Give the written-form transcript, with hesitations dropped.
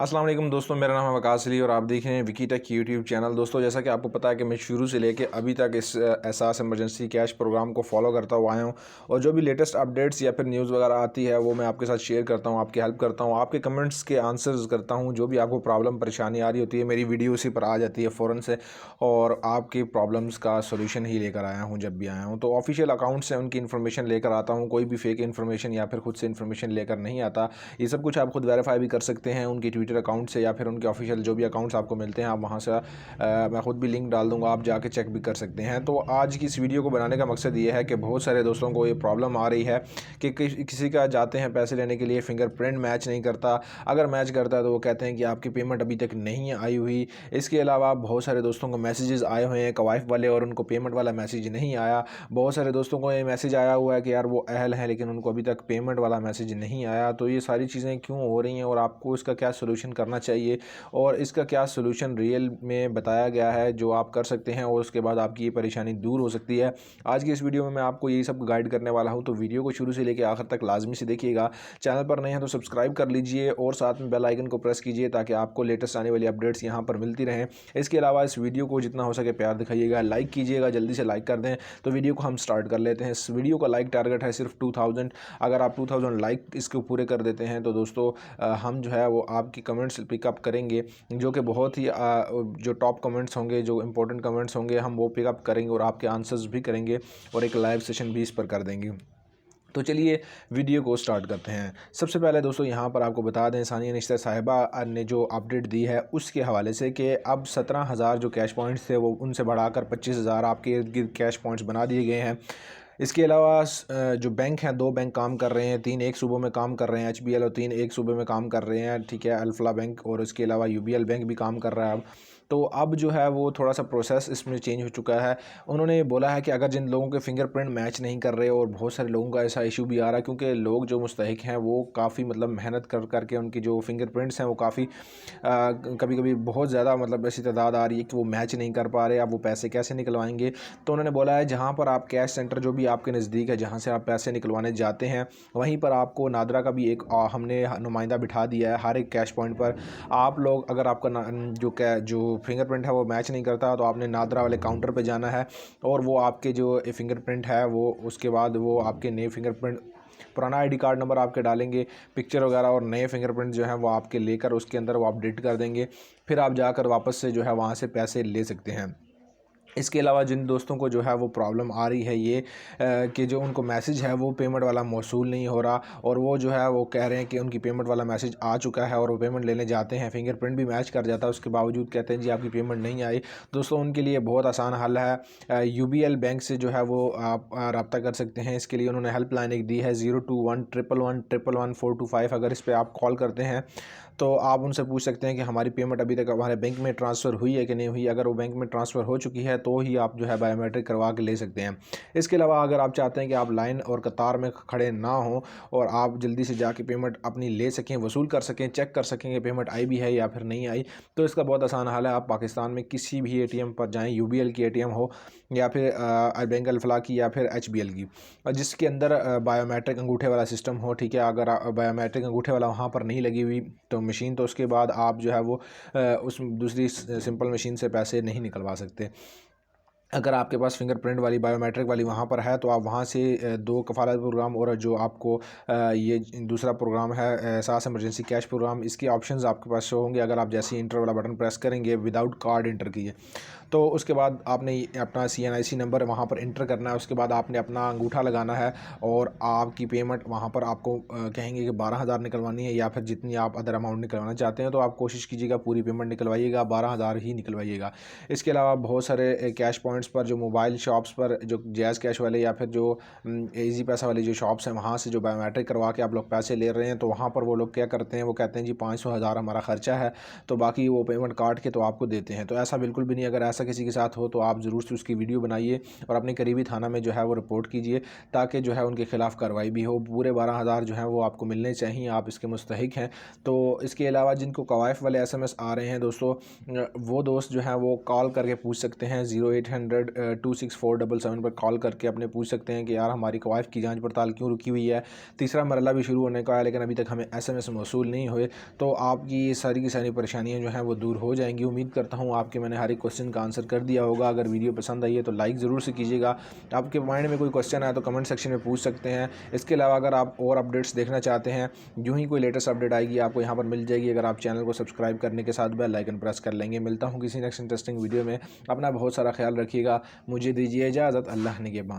अस्सलाम वालेकुम दोस्तों, मेरा नाम है वकास अली और आप देख रहे हैं विकीटेक यूट्यूब चैनल। दोस्तों, जैसा कि आपको पता है कि मैं शुरू से लेके अभी तक इस एहसास इमरजेंसी कैश प्रोग्राम को फॉलो करता हुआ आया हूं और जो भी लेटेस्ट अपडेट्स या फिर न्यूज़ वगैरह आती है वो मैं आपके साथ शेयर करता हूं, आपकी हेल्प करता हूं, आपके कमेंट्स के आंसर्स करता हूं। जो भी आपको प्रॉब्लम परेशानी आ रही होती है मेरी वीडियो उसी पर आ जाती है फ़ौरन से और आपकी प्रॉब्लम्स का सोल्यूशन ही लेकर आया हूँ। जब भी आया हूँ तो ऑफिशियल अकाउंट से उनकी इन्फॉर्मेशन लेकर आता हूँ, कोई भी फेक इन्फॉर्मेशन या फिर खुद से इन्फॉर्मेशन लेकर नहीं आता। ये सब कुछ आप खुद वेरीफाई भी कर सकते हैं उनके ट्विटर अकाउंट से या फिर उनके ऑफिशियल जो भी अकाउंट्स आपको मिलते हैं, आप वहाँ से मैं ख़ुद भी लिंक डाल दूँगा, आप जाके चेक भी कर सकते हैं। तो आज की इस वीडियो को बनाने का मकसद ये है कि बहुत सारे दोस्तों को ये प्रॉब्लम आ रही है कि किसी का जाते हैं पैसे लेने के लिए, फिंगरप्रिंट मैच नहीं करता। अगर मैच करता है तो वो कहते हैं कि आपकी पेमेंट अभी तक नहीं आई हुई। इसके अलावा बहुत सारे दोस्तों को मैसेजेस आए हुए हैं कवाइफ वाले और उनको पेमेंट वाला मैसेज नहीं आया। बहुत सारे दोस्तों को ये मैसेज आया हुआ है कि यार वो अहल हैं लेकिन उनको अभी तक पेमेंट वाला मैसेज नहीं आया। तो ये सारी चीज़ें क्यों हो रही हैं और आपको इसका क्या सोल्यूशन करना चाहिए और इसका क्या सोल्यूशन रियल में बताया गया है जो आप कर सकते हैं और उसके बाद आपकी ये परेशानी दूर हो सकती है। आज की इस वीडियो में मैं आपको यही सब गाइड करने वाला हूं, तो वीडियो को शुरू से लेकर आखिर तक लाजमी से देखिएगा। चैनल पर नए हैं तो सब्सक्राइब कर लीजिए और साथ में बेल आइकन को प्रेस कीजिए ताकि आपको लेटेस्ट आने वाली अपडेट्स यहाँ पर मिलती रहें। इसके अलावा इस वीडियो को जितना हो सके प्यार दिखाइएगा, लाइक कीजिएगा, जल्दी से लाइक कर दें। तो वीडियो को हम स्टार्ट कर लेते हैं। इस वीडियो का लाइक टारगेट है सिर्फ 2000। अगर आप 2000 लाइक इसको पूरे कर देते हैं तो दोस्तों हम जो है वो आपकी कमेंट्स पिकअप करेंगे, जो कि बहुत ही जो टॉप कमेंट्स होंगे, जो इंपॉर्टेंट कमेंट्स होंगे, हम वो पिकअप करेंगे और आपके आंसर्स भी करेंगे और एक लाइव सेशन भी इस पर कर देंगे। तो चलिए वीडियो को स्टार्ट करते हैं। सबसे पहले दोस्तों यहाँ पर आपको बता दें, सानिया निश्तर साहिबा ने जो अपडेट दी है उसके हवाले से कि अब 17,000 जो कैश पॉइंट्स थे वो उनसे बढ़ाकर 25,000 आपके इर्द गिर्द कैश पॉइंट्स बना दिए गए हैं। इसके अलावा जो बैंक हैं, 2 बैंक काम कर रहे हैं, 3 एक सूबों में काम कर रहे हैं, HBL, और 3 एक सूबे में काम कर रहे हैं, ठीक है, अल्फला बैंक, और इसके अलावा UBL बैंक भी काम कर रहा है अब। तो अब जो है वो थोड़ा सा प्रोसेस इसमें चेंज हो चुका है। उन्होंने बोला है कि अगर जिन लोगों के फिंगरप्रिंट मैच नहीं कर रहे और बहुत सारे लोगों का ऐसा इशू भी आ रहा है क्योंकि लोग जो मुस्तहिक हैं वो काफ़ी मतलब मेहनत कर करके उनकी जो फिंगरप्रिंट्स हैं वो काफ़ी कभी कभी बहुत ज़्यादा मतलब ऐसी तादाद आ रही है कि वो मैच नहीं कर पा रहे। अब वो पैसे कैसे निकलवाएंगे? तो उन्होंने बोला है जहाँ पर आप कैश सेंटर जो भी आपके नज़दीक है, जहाँ से आप पैसे निकलवाने जाते हैं, वहीं पर आपको नादरा का भी एक हमने नुमाइंदा बिठा दिया है हर एक कैश पॉइंट पर। आप लोग अगर आपका जो फिंगरप्रिंट है वो मैच नहीं करता तो आपने नादरा वाले काउंटर पे जाना है और वो आपके जो फिंगरप्रिंट है वो उसके बाद वो आपके नए फिंगरप्रिंट, पुराना आईडी कार्ड नंबर आपके डालेंगे, पिक्चर वगैरह, और नए फिंगरप्रिंट जो है वो आपके लेकर उसके अंदर वो अपडेट कर देंगे। फिर आप जाकर वापस से जो है वहाँ से पैसे ले सकते हैं। इसके अलावा जिन दोस्तों को जो है वो प्रॉब्लम आ रही है ये कि जो उनको मैसेज है वो पेमेंट वाला मौसूल नहीं हो रहा और वो जो है वो कह रहे हैं कि उनकी पेमेंट वाला मैसेज आ चुका है और वो पेमेंट लेने जाते हैं, फिंगरप्रिंट भी मैच कर जाता है, उसके बावजूद कहते हैं जी आपकी पेमेंट नहीं आई। दोस्तों उनके लिए बहुत आसान हल है, UBL बैंक से जो है वो आप रब्ता कर सकते हैं। इसके लिए उन्होंने हेल्पलाइन एक दी है 02111111425। अगर इस पर आप कॉल करते हैं तो आप उनसे पूछ सकते हैं कि हमारी पेमेंट अभी तक हमारे बैंक में ट्रांसफ़र हुई है कि नहीं हुई। अगर वो बैंक में ट्रांसफ़र हो चुकी है तो ही आप जो है बायोमेट्रिक करवा के ले सकते हैं। इसके अलावा अगर आप चाहते हैं कि आप लाइन और कतार में खड़े ना हों और आप जल्दी से जाके पेमेंट अपनी ले सकें, वसूल कर सकें, चेक कर सकें कि पेमेंट आई भी है या फिर नहीं आई, तो इसका बहुत आसान हल है। आप पाकिस्तान में किसी भी ATM पर जाएँ, UBL की ATM हो या फिर बैंक अल्फला की या फिर HBL की, जिसके अंदर बायोमेट्रिक अंगूठे वाला सिस्टम हो, ठीक है। अगर बायोमेट्रिक अंगूठे वाला वहाँ पर नहीं लगी हुई तो मशीन, तो उसके बाद आप जो है वो उस दूसरी सिंपल मशीन से पैसे नहीं निकलवा सकते। अगर आपके पास फिंगरप्रिंट वाली, बायोमेट्रिक वाली वहाँ पर है तो आप वहाँ से 2 कफ़ालत प्रोग्राम और जो आपको ये दूसरा प्रोग्राम है एहसास इमरजेंसी कैश प्रोग्राम, इसके ऑप्शंस आपके पास शो होंगे। अगर आप जैसे ही इंटर वाला बटन प्रेस करेंगे, विदाउट कार्ड इंटर किए, तो उसके बाद आपने अपना CNIC नंबर वहाँ पर इंटर करना है। उसके बाद आपने अपना अंगूठा लगाना है और आपकी पेमेंट वहाँ पर आपको कहेंगे कि 12,000 निकलवानी है या फिर जितनी आप अदर अमाउंट निकलवाना चाहते हैं, तो आप कोशिश कीजिएगा पूरी पेमेंट निकलवाइएगा, 12,000 ही निकलवाइएगा। इसके अलावा बहुत सारे कैश पॉइंट्स पर, जो मोबाइल शॉप्स पर, जो जैज़ कैश वाले या फिर जो ईजी पैसा वाली जो शॉप्स हैं, वहाँ से जो बायोमेट्रिक करवा के आप लोग पैसे ले रहे हैं, तो वहाँ पर वो लोग क्या करते हैं, वो कहते हैं जी 500,000 हमारा ख़र्चा है, तो बाकी वो पेमेंट काट के तो आपको देते हैं। तो ऐसा बिल्कुल भी नहीं। अगर ऐसा किसी के साथ हो तो आप ज़रूर से उसकी वीडियो बनाइए और अपने करीबी थाना में जो है वो रिपोर्ट कीजिए ताकि जो है उनके खिलाफ़ कार्रवाई भी हो। पूरे 12,000 जो हैं वो आपको मिलने चाहिए, आप इसके मुस्तहिक हैं। तो इसके अलावा जिनको कवाइफ वाले SMS आ रहे हैं दोस्तों, वो दोस्त जो हैं वो कॉल करके पूछ सकते हैं 0800 1-800-264-77 पर कॉल करके अपने पूछ सकते हैं कि यार हमारी कवायद की जाँच पड़ताल क्यों रुकी हुई है। तीसरा मरहला भी शुरू होने का है लेकिन अभी तक हमें SMS मौसूल नहीं हुए। तो आपकी ये सारी की सारी परेशानियाँ जो हैं वो दूर हो जाएंगी। उम्मीद करता हूँ आपके मैंने हर एक क्वेश्चन का आंसर कर दिया होगा। अगर वीडियो पसंद आई है तो लाइक ज़रूर से कीजिएगा। आपके माइंड में कोई क्वेश्चन आए तो कमेंट सेक्शन में पूछ सकते हैं। इसके अलावा अगर आप और अपडेट्स देखना चाहते हैं, यूँ ही कोई लेटेस्ट अपडेट आएगी आपको यहाँ पर मिल जाएगी। अगर आप चैनल को सब्सक्राइब करने के साथ बेल आइकन प्रेस कर लेंगे। मिलता हूँ किसी नेक्स्ट इंटरेस्टिंग वीडियो में। अपना बहुत सारा ख्याल रखिएगा। मुझे दीजिए इजाज़त। अल्लाह निगहबान।